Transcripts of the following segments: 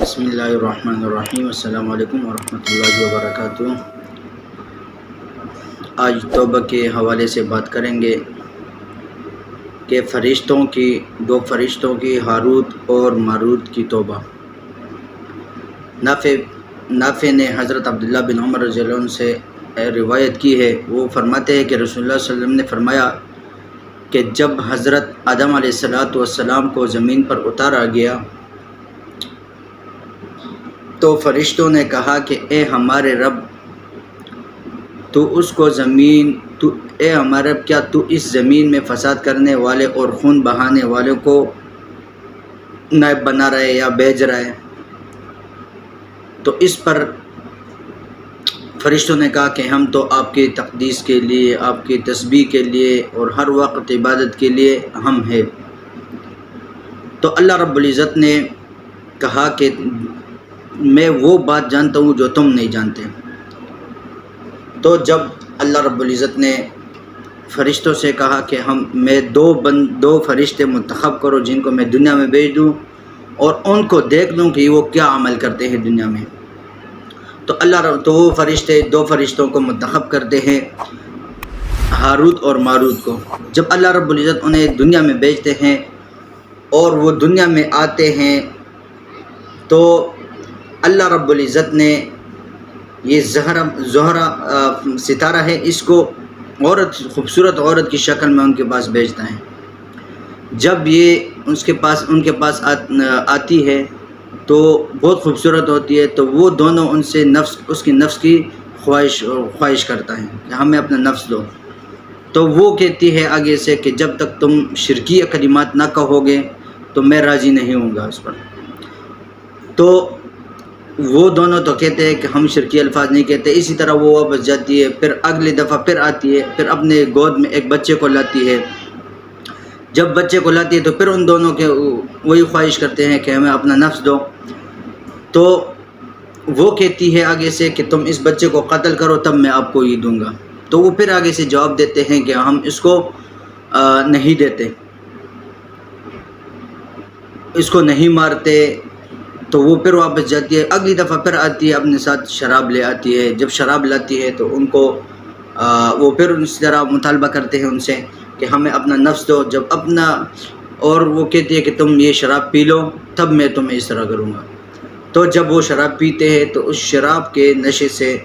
بسم اللہ الرحمن الرحیم۔ السلام علیکم ورحمۃ اللہ وبرکاتہ۔ آج توبہ کے حوالے سے بات کریں گے کہ دو فرشتوں کی ہاروت اور ماروت کی توبہ۔ نافع نے حضرت عبداللہ بن عمر رضی اللہ عنہ سے روایت کی ہے، وہ فرماتے ہیں کہ رسول اللہ صلی اللہ علیہ وسلم نے فرمایا کہ جب حضرت آدم علیہ السلام کو زمین پر اتارا گیا تو فرشتوں نے کہا کہ اے ہمارے رب، کیا تو اس زمین میں فساد کرنے والے اور خون بہانے والوں کو نائب بنا رہے یا بھیج رہے؟ تو اس پر فرشتوں نے کہا کہ ہم تو آپ کی تقدیس کے لیے، آپ کی تسبیح کے لیے اور ہر وقت عبادت کے لیے ہم ہیں۔ تو اللہ رب العزت نے کہا کہ میں وہ بات جانتا ہوں جو تم نہیں جانتے۔ تو جب اللہ رب العزت نے فرشتوں سے کہا کہ میں دو فرشتے منتخب کرو جن کو میں دنیا میں بھیج دوں اور ان کو دیکھ لوں کہ وہ کیا عمل کرتے ہیں دنیا میں، تو وہ دو فرشتوں کو منتخب کرتے ہیں، ہاروت اور ماروت کو۔ جب اللہ رب العزت انہیں دنیا میں بھیجتے ہیں اور وہ دنیا میں آتے ہیں تو اللہ رب العزت نے یہ زہرہ ستارہ ہے، اس کو خوبصورت عورت کی شکل میں ان کے پاس بھیجتا ہے۔ جب یہ ان کے پاس آتی ہے تو بہت خوبصورت ہوتی ہے، تو وہ دونوں ان سے اس کی نفس کی خواہش کرتا ہے کہ ہمیں اپنا نفس دو۔ تو وہ کہتی ہے آگے سے کہ جب تک تم شرکیہ کلمات نہ کہو گے تو میں راضی نہیں ہوں گا اس پر۔ تو وہ دونوں تو کہتے ہیں کہ ہم شرکی الفاظ نہیں کہتے۔ اسی طرح وہ واپس جاتی ہے، پھر اگلی دفعہ پھر آتی ہے، پھر اپنے گود میں ایک بچے کو لاتی ہے۔ جب بچے کو لاتی ہے تو پھر ان دونوں کے وہی خواہش کرتے ہیں کہ ہمیں اپنا نفس دو۔ تو وہ کہتی ہے آگے سے کہ تم اس بچے کو قتل کرو تب میں آپ کو یہ دوں گا۔ تو وہ پھر آگے سے جواب دیتے ہیں کہ ہم اس کو نہیں دیتے، اس کو نہیں مارتے۔ تو وہ پھر واپس جاتی ہے، اگلی دفعہ پھر آتی ہے، اپنے ساتھ شراب لے آتی ہے۔ جب شراب لاتی ہے تو ان کو وہ پھر اس طرح مطالبہ کرتے ہیں ان سے کہ ہمیں اپنا نفس دو، اور وہ کہتی ہے کہ تم یہ شراب پی لو تب میں تمہیں اس طرح کروں گا۔ تو جب وہ شراب پیتے ہیں تو اس شراب کے نشے سے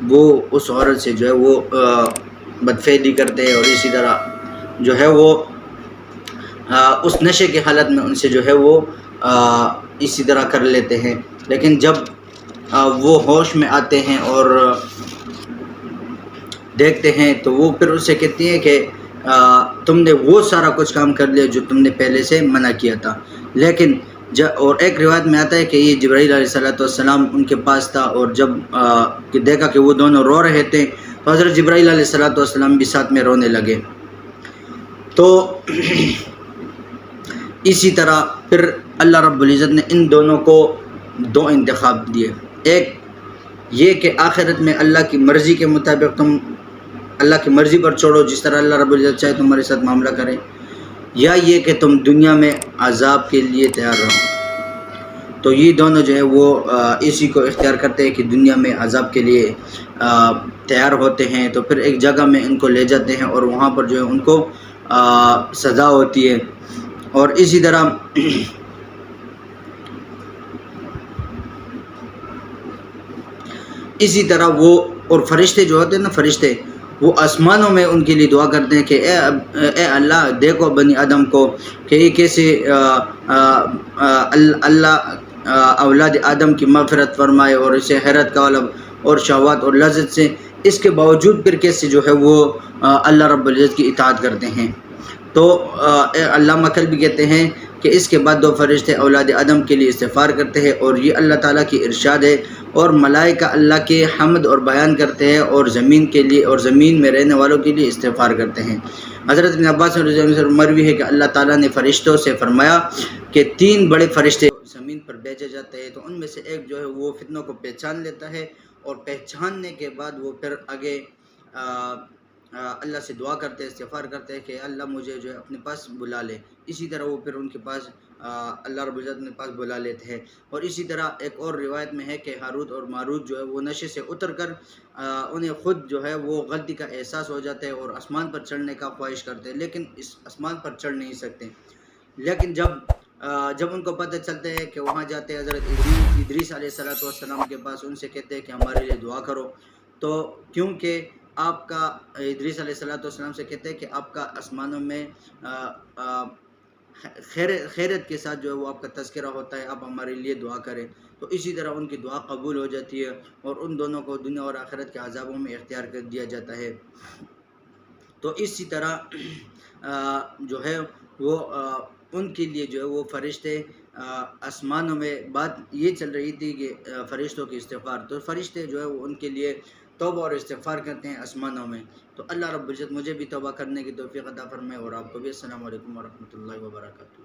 وہ اس عورت سے جو ہے وہ بدفعلی کرتے ہیں، اور اسی طرح جو ہے وہ اس نشے کی حالت میں ان سے جو ہے وہ اسی طرح کر لیتے ہیں۔ لیکن جب وہ ہوش میں آتے ہیں اور دیکھتے ہیں تو وہ پھر اس سے کہتی ہیں کہ تم نے وہ سارا کچھ کام کر لیا جو تم نے پہلے سے منع کیا تھا۔ لیکن اور ایک روایت میں آتا ہے کہ یہ جبرائیل علیہ السلام ان کے پاس تھا، اور جب دیکھا کہ وہ دونوں رو رہے تھے تو حضرت جبرائیل علیہ السلام بھی ساتھ میں رونے لگے۔ تو اسی طرح پھر اللہ رب العزت نے ان دونوں کو دو انتخاب دیے، ایک یہ کہ آخرت میں اللہ کی مرضی کے مطابق تم اللہ کی مرضی پر چھوڑو، جس طرح اللہ رب العزت چاہے تمہارے ساتھ معاملہ کرے، یا یہ کہ تم دنیا میں عذاب کے لیے تیار رہو۔ تو یہ دونوں جو ہے وہ اسی کو اختیار کرتے ہیں کہ دنیا میں عذاب کے لیے تیار ہوتے ہیں، تو پھر ایک جگہ میں ان کو لے جاتے ہیں اور وہاں پر جو ہے ان کو سزا ہوتی ہے۔ اور اسی طرح وہ اور فرشتے جو ہوتے ہیں نا، فرشتے وہ آسمانوں میں ان کے لیے دعا کرتے ہیں کہ اے اللہ دیکھو بنی آدم کو کہ یہ کیسے اللہ اولاد آدم کی مغفرت فرمائے اور اسے حیرت کا عالم اور شہوات اور لذت سے، اس کے باوجود پھر کیسے جو ہے وہ اللہ رب العزت کی اطاعت کرتے ہیں۔ تو علامہ کلبی کہتے ہیں کہ اس کے بعد دو فرشتے اولاد آدم کے لیے استغفار کرتے ہیں، اور یہ اللہ تعالیٰ کی ارشاد ہے، اور ملائکہ اللہ کے حمد اور بیان کرتے ہیں اور زمین کے لیے اور زمین میں رہنے والوں کے لیے استغفار کرتے ہیں۔ حضرت ابن عباس رضی اللہ عنہ سے مروی ہے کہ اللہ تعالیٰ نے فرشتوں سے فرمایا کہ 3 بڑے فرشتے زمین پر بھیجے جاتے ہیں، تو ان میں سے ایک جو ہے وہ فتنوں کو پہچان لیتا ہے، اور پہچاننے کے بعد وہ پھر آگے اللہ سے دعا کرتے ہیں، استغفار کرتے ہیں کہ اللہ مجھے جو ہے اپنے پاس بلا لے۔ اسی طرح وہ پھر ان کے پاس اللہ رب العزت نے پاس بلا لیتے ہیں۔ اور اسی طرح ایک اور روایت میں ہے کہ ہاروت اور ماروت جو ہے وہ نشے سے اتر کر انہیں خود جو ہے وہ غلطی کا احساس ہو جاتا ہے اور آسمان پر چڑھنے کا خواہش کرتے ہیں، لیکن اس آسمان پر چڑھ نہیں سکتے۔ لیکن جب ان کو پتہ چلتا ہے کہ وہاں جاتے ہیں حضرت ادریس علیہ السلام کے پاس، ان سے کہتے ہیں کہ ہمارے لیے دعا کرو، تو کیونکہ آپ کا ادریس علیہ السلام سے کہتے ہیں کہ آپ کا آسمانوں میں خیرت کے ساتھ جو ہے وہ آپ کا تذکرہ ہوتا ہے، آپ ہمارے لیے دعا کریں، تو اسی طرح ان کی دعا قبول ہو جاتی ہے اور ان دونوں کو دنیا اور آخرت کے عذابوں میں اختیار کر دیا جاتا ہے۔ تو اسی طرح جو ہے وہ ان کے لیے جو ہے وہ فرشتے آسمانوں میں بات یہ چل رہی تھی کہ فرشتوں کی استغفار، تو فرشتے جو ہے وہ ان کے لیے توبہ اور استغفار کرتے ہیں آسمانوں میں۔ تو اللہ رب العزت مجھے بھی توبہ کرنے کی توفیق عطا فرمائے اور آپ کو بھی۔ السلام علیکم ورحمۃ اللہ وبرکاتہ۔